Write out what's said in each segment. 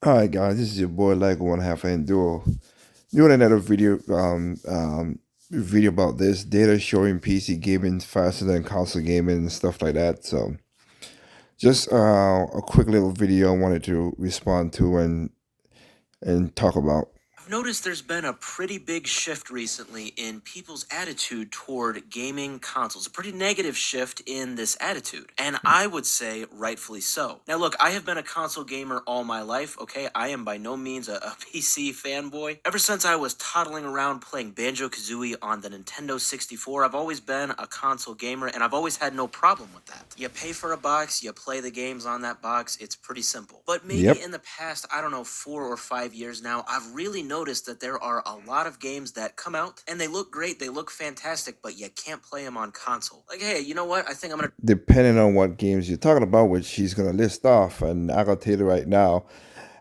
Alright guys, this is your boy Lego One Half and Duo. Doing another video about this data showing PC gaming faster than console gaming and stuff like that. So just a quick little video I wanted to respond to and talk about. I've noticed there's been a pretty big shift recently in people's attitude toward gaming consoles. A pretty negative shift in this attitude. And I would say rightfully so. Now, look, I have been a console gamer all my life, okay? I am by no means a PC fanboy. Ever since I was toddling around playing Banjo Kazooie on the Nintendo 64, I've always been a console gamer and I've always had no problem with that. You pay for a box, you play the games on that box, it's pretty simple. But maybe Yep. in the past, I don't know, 4 or 5 years now, I've really noticed that there are a lot of games that come out and they look great, they look fantastic, but you can't play them on console. Like, hey, you know what? I think I'm gonna Depending on what games you're talking about, which she's gonna list off, and I gotta tell you right now.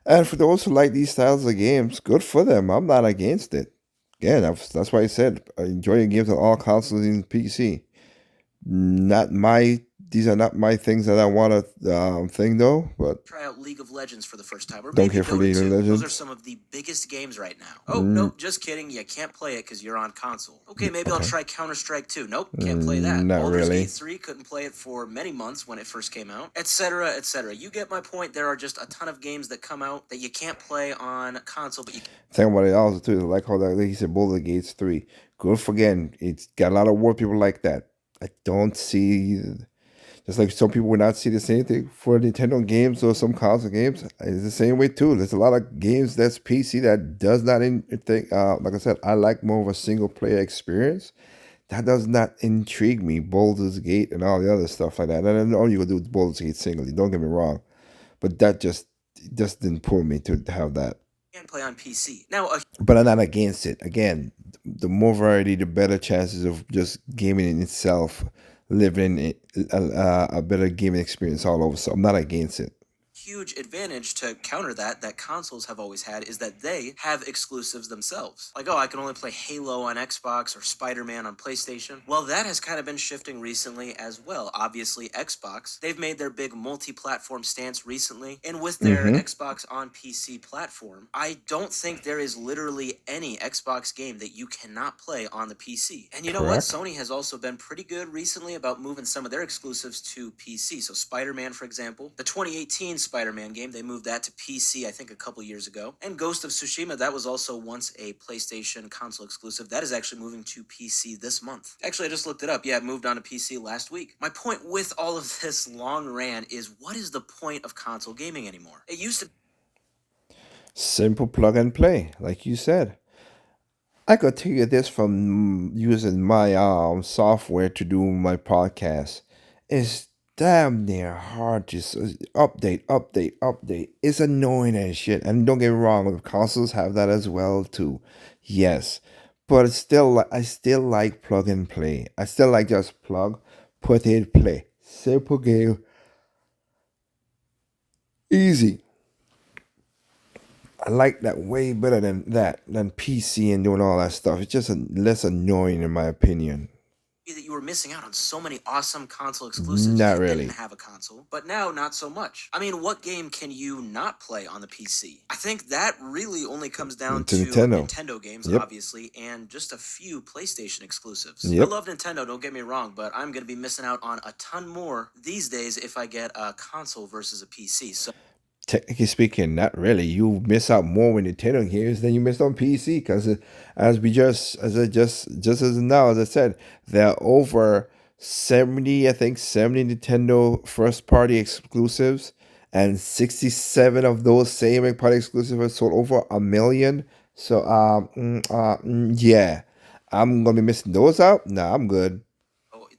And for those who like these styles of games, good for them. I'm not against it. Again, that's why I said enjoy your games on all consoles and PC. Not my These are not my things that I want to thing though, but try out League of Legends for the first time, or don't maybe care for Dota League of 2. Those are Legends. some of the biggest games right now. Oh, Mm, nope, just kidding. You can't play it because you're on console. Okay, maybe I'll okay. try Counter-Strike 2. Nope, can't play that. Not Baldur's Gate really. 3, couldn't play it for many months when it first came out, etc., etc. You get my point. There are just a ton of games that come out that you can't play on console, but you Think about it also too. Like how that like he said, Boulder Gates 3. Good for again. It's got a lot of war people like that. I don't see just like some people would not see the same thing for Nintendo games or some console games. It's the same way too. There's a lot of games that's PC that does not think. Like I said, I like more of a single player experience. That does not intrigue me. Baldur's Gate and all the other stuff like that. And I know you can do Baldur's Gate singly. Don't get me wrong, but that just didn't pull me to have that. can't play on PC. Now, a But I'm not against it. Again, the more variety, the better chances of just gaming in itself, living a better gaming experience all over. So I'm not against it. huge advantage to counter that consoles have always had is that they have exclusives themselves. Like, oh, I can only play Halo on Xbox or Spider-Man on PlayStation. Well, that has kind of been shifting recently as well. Obviously, Xbox, they've made their big multi-platform stance recently, and with their Mm-hmm. Xbox on PC platform, I don't think there is literally any Xbox game that you cannot play on the PC. And you know what? Correct. Sony has also been pretty good recently about moving some of their exclusives to PC. So Spider-Man, for example, the 2018 Spider-Man game, they moved that to PC, I think, a couple years ago. And Ghost of Tsushima, that was also once a PlayStation console exclusive. That is actually moving to PC this month. Actually, I just looked it up. Yeah, it moved on to PC last week. My point with all of this long rant is, what is the point of console gaming anymore? It used to Simple plug and play, like you said. I could tell you this from using my software to do my podcast. It's damn near hard to update. It's annoying as shit. And don't get me wrong, the consoles have that as well too. Yes, but it's still I still like plug and play. I still like just plug, put it, play. Simple game, easy. I like that way better than PC and doing all that stuff. It's just less annoying in my opinion. that you were missing out on so many awesome console exclusives if Not you didn't really. have a console, but now not so much. I mean, what game can you not play on the PC? I think that really only comes down To to Nintendo. Nintendo games, Yep. obviously, and just a few PlayStation exclusives. I Yep. love Nintendo, don't get me wrong, but I'm going to be missing out on a ton more these days if I get a console versus a PC. So Technically speaking, not really. You miss out more with Nintendo games than you missed on PC because, just as now, as I said, there are over 70, I think 70 Nintendo first party exclusives, and 67 of those same party exclusives are sold over a million. So, yeah, I'm gonna be missing those out. Nah, I'm good.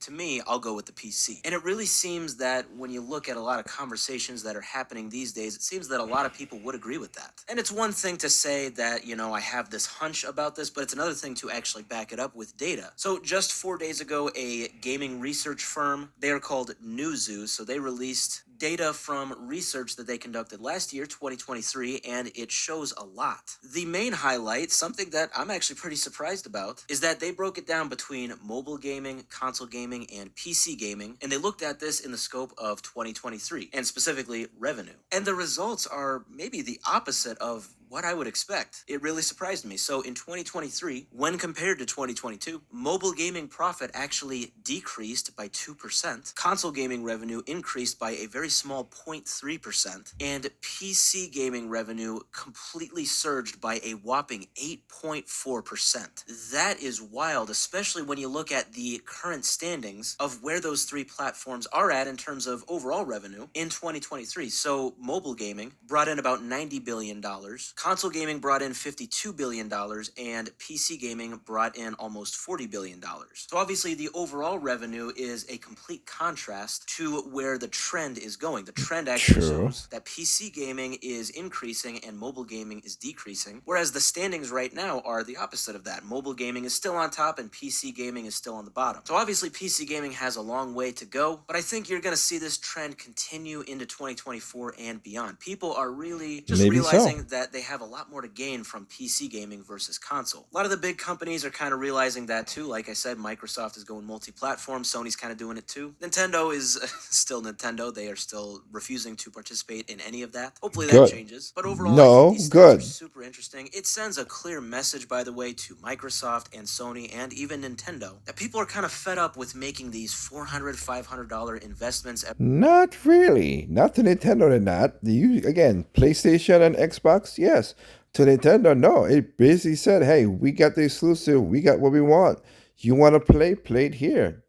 to me, I'll go with the PC. And it really seems that when you look at a lot of conversations that are happening these days, it seems that a lot of people would agree with that. And it's one thing to say that, I have this hunch about this, but it's another thing to actually back it up with data. So just 4 days ago, a gaming research firm, they are called Newzoo, so they released data from research that they conducted last year, 2023, and it shows a lot. The main highlight, something that I'm actually pretty surprised about, is that they broke it down between mobile gaming, console gaming, and PC gaming, and they looked at this in the scope of 2023, and specifically revenue. And the results are maybe the opposite of what I would expect. It really surprised me. So in 2023, when compared to 2022, mobile gaming profit actually decreased by 2%, console gaming revenue increased by a very small 0.3%, and PC gaming revenue completely surged by a whopping 8.4%. That is wild, especially when you look at the current standings of where those three platforms are at in terms of overall revenue in 2023. So mobile gaming brought in about $90 billion, console gaming brought in $52 billion, and PC gaming brought in almost $40 billion. So obviously the overall revenue is a complete contrast to where the trend is going. The trend actually True. shows that PC gaming is increasing and mobile gaming is decreasing, whereas the standings right now are the opposite of that. Mobile gaming is still on top and PC gaming is still on the bottom. So obviously PC gaming has a long way to go, but I think you're going to see this trend continue into 2024 and beyond. People are really just Maybe so. realizing that they have a lot more to gain from PC gaming versus console. A lot of the big companies are kind of realizing that too. Like I said, Microsoft is going multi-platform. Sony's kind of doing it too. Nintendo is still Nintendo. They are still refusing to participate in any of that. Hopefully that Good. changes. But overall, I think No, these stats are good. super interesting. It sends a clear message, by the way, to Microsoft and Sony and even Nintendo that people are kind of fed up with making these $400, $500 investments. Not really. Not to Nintendo, they're not. You again, PlayStation and Xbox, yes. To Nintendo, no. It basically said, "Hey, we got the exclusive. We got what we want. You want to play? Play it here."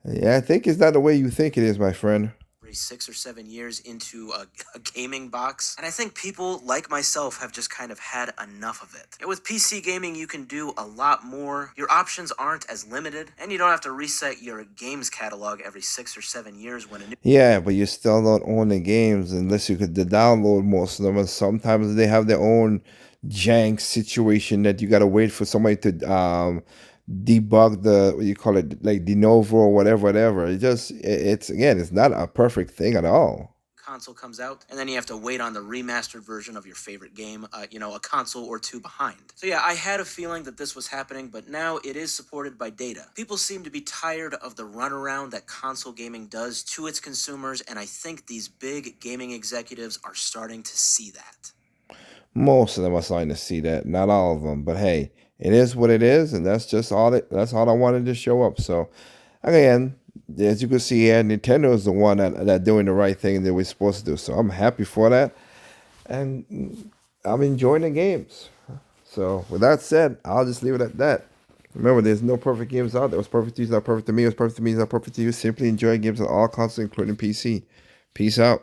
Yeah, I think it's not the way you think it is, my friend. Every 6 or 7 years into a gaming box. And I think people like myself have just kind of had enough of it. And with PC gaming, you can do a lot more. Your options aren't as limited, and you don't have to reset your games catalog every 6 or 7 years when a new Yeah, but you still don't own the games unless you could download most of them. And sometimes they have their own jank situation that you gotta wait for somebody to debug the what you call it, like de novo or whatever. It's again, it's not a perfect thing at all. console comes out, and then you have to wait on the remastered version of your favorite game, a console or two behind. So yeah, I had a feeling that this was happening, but now it is supported by data. People seem to be tired of the runaround that console gaming does to its consumers, and I think these big gaming executives are starting to see that. Most of them are starting to see that, not all of them, but hey, it is what it is, and that's all I wanted to show up. So again, as you can see here, Nintendo is the one that doing the right thing that we're supposed to do. So I'm happy for that, and I'm enjoying the games. So with that said, I'll just leave it at that. Remember, there's no perfect games out there. What's perfect to you is not perfect to me. What's perfect to me is not perfect to you. Simply enjoy games on all consoles, including PC. Peace out.